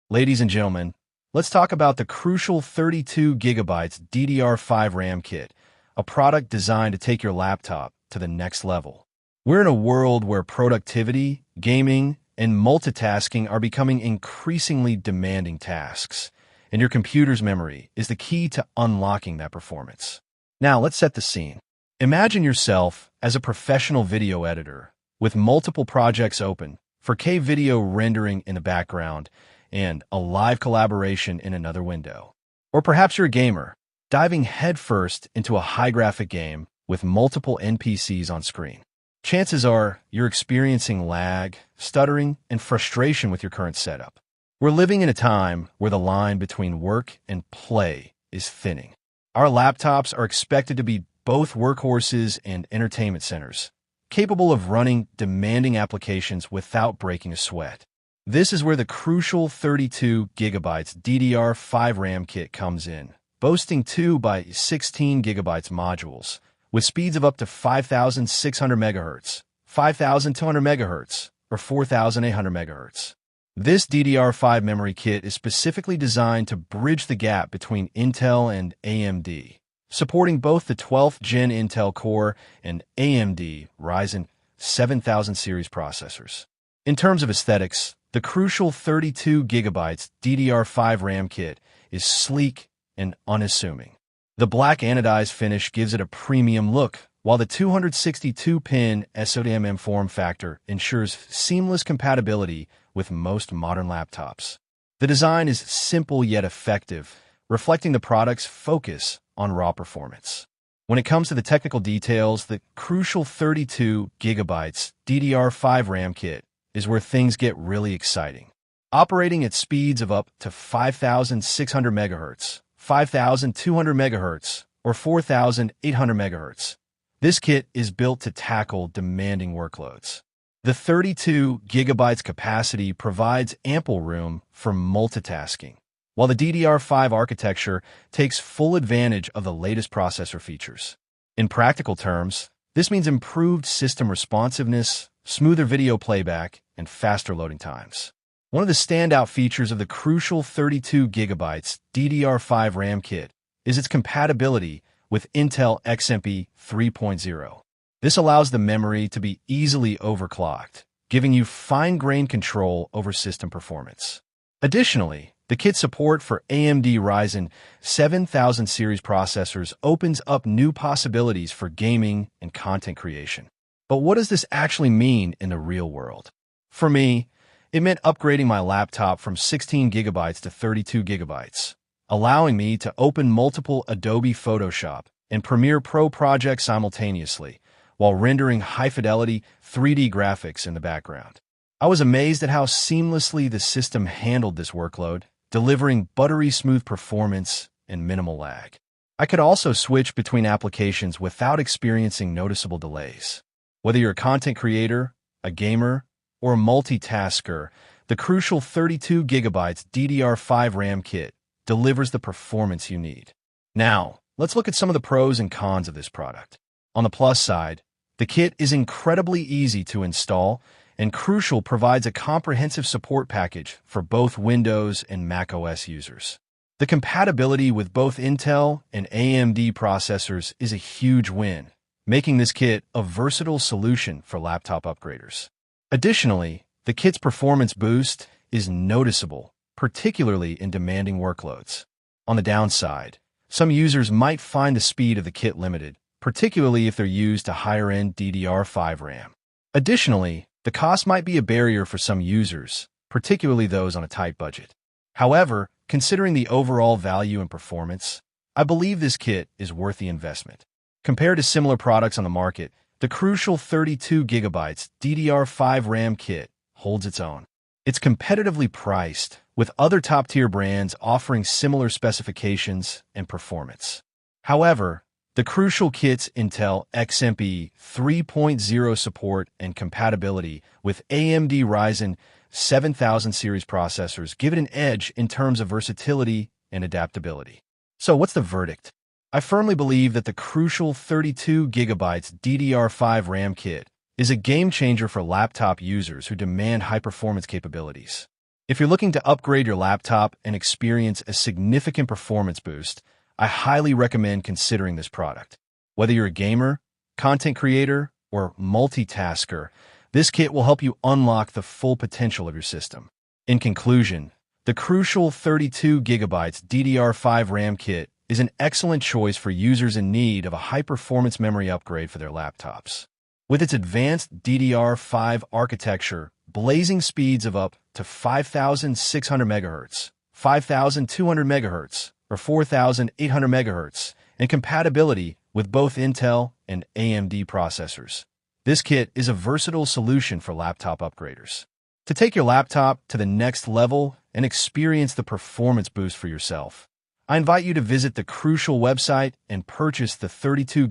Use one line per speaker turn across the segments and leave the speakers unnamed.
Ladies and gentlemen, let's talk about the crucial 32 GB DDR5 RAM Kit, a product designed to take your laptop to the next level. We're in a world where productivity, gaming, and multitasking are becoming increasingly demanding tasks, and your computer's memory is the key to unlocking that performance. Now, let's set the scene. Imagine yourself as a professional video editor with multiple projects open, 4K video rendering in the background, and a live collaboration in another window. Or perhaps you're a gamer, diving headfirst into a high-graphic game with multiple NPCs on screen. Chances are you're experiencing lag, stuttering, and frustration with your current setup. We're living in a time where the line between work and play is thinning. Our laptops are expected to be both workhorses and entertainment centers, capable of running demanding applications without breaking a sweat. This is where the crucial 32 GB DDR5 RAM Kit comes in, boasting 2 by 16 GB modules, with speeds of up to 5,600 MHz, 5,200 MHz, or 4,800 MHz. This DDR5 memory kit is specifically designed to bridge the gap between Intel and AMD, supporting both the 12th Gen Intel Core and AMD Ryzen 7000 series processors. In terms of aesthetics, the crucial 32 GB DDR5 RAM Kit is sleek and unassuming. The black anodized finish gives it a premium look, while the 262-pin SODIMM form factor ensures seamless compatibility with most modern laptops. The design is simple yet effective, reflecting the product's focus on raw performance. When it comes to the technical details, the crucial 32 GB DDR5 RAM Kit is where things get really exciting. Operating at speeds of up to 5,600 MHz, 5,200 MHz, or 4,800 MHz, this kit is built to tackle demanding workloads. The 32 GB capacity provides ample room for multitasking, while the DDR5 architecture takes full advantage of the latest processor features. In practical terms, this means improved system responsiveness, smoother video playback, and faster loading times. One of the standout features of the crucial 32 GB DDR5 RAM Kit is its compatibility with Intel XMP 3.0. This allows the memory to be easily overclocked, giving you fine-grained control over system performance. Additionally, the kit's support for AMD Ryzen 7000 series processors opens up new possibilities for gaming and content creation. But what does this actually mean in the real world? For me, it meant upgrading my laptop from 16 GB to 32 GB, allowing me to open multiple Adobe Photoshop and Premiere Pro projects simultaneously, while rendering high-fidelity 3D graphics in the background. I was amazed at how seamlessly the system handled this workload, delivering buttery smooth performance and minimal lag. I could also switch between applications without experiencing noticeable delays. Whether you're a content creator, a gamer, or a multitasker, the crucial 32 GB DDR5 RAM Kit delivers the performance you need. Now, let's look at some of the pros and cons of this product. On the plus side, the kit is incredibly easy to install, and Crucial provides a comprehensive support package for both Windows and macOS users. The compatibility with both Intel and AMD processors is a huge win, making this kit a versatile solution for laptop upgraders. Additionally, the kit's performance boost is noticeable, particularly in demanding workloads. On the downside, some users might find the speed of the kit limited, particularly if they're used to higher-end DDR5 RAM. Additionally, the cost might be a barrier for some users, particularly those on a tight budget. However, considering the overall value and performance, I believe this kit is worth the investment. Compared to similar products on the market, the crucial 32 GB DDR5 RAM Kit holds its own. It's competitively priced, with other top-tier brands offering similar specifications and performance. However, the Crucial kit's Intel XMP 3.0 support and compatibility with AMD Ryzen 7000 series processors give it an edge in terms of versatility and adaptability. So what's the verdict? I firmly believe that the Crucial 32 GB DDR5 RAM Kit is a game changer for laptop users who demand high-performance capabilities. If you're looking to upgrade your laptop and experience a significant performance boost, I highly recommend considering this product. Whether you're a gamer, content creator, or multitasker, this kit will help you unlock the full potential of your system. In conclusion, the crucial 32GB DDR5 RAM Kit is an excellent choice for users in need of a high-performance memory upgrade for their laptops. With its advanced DDR5 architecture, blazing speeds of up to 5,600 MHz, 5,200 MHz, or 4,800 MHz, and compatibility with both Intel and AMD processors, this kit is a versatile solution for laptop upgraders. To take your laptop to the next level and experience the performance boost for yourself, I invite you to visit the Crucial website and purchase the 32GB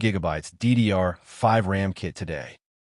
DDR5 RAM Kit today.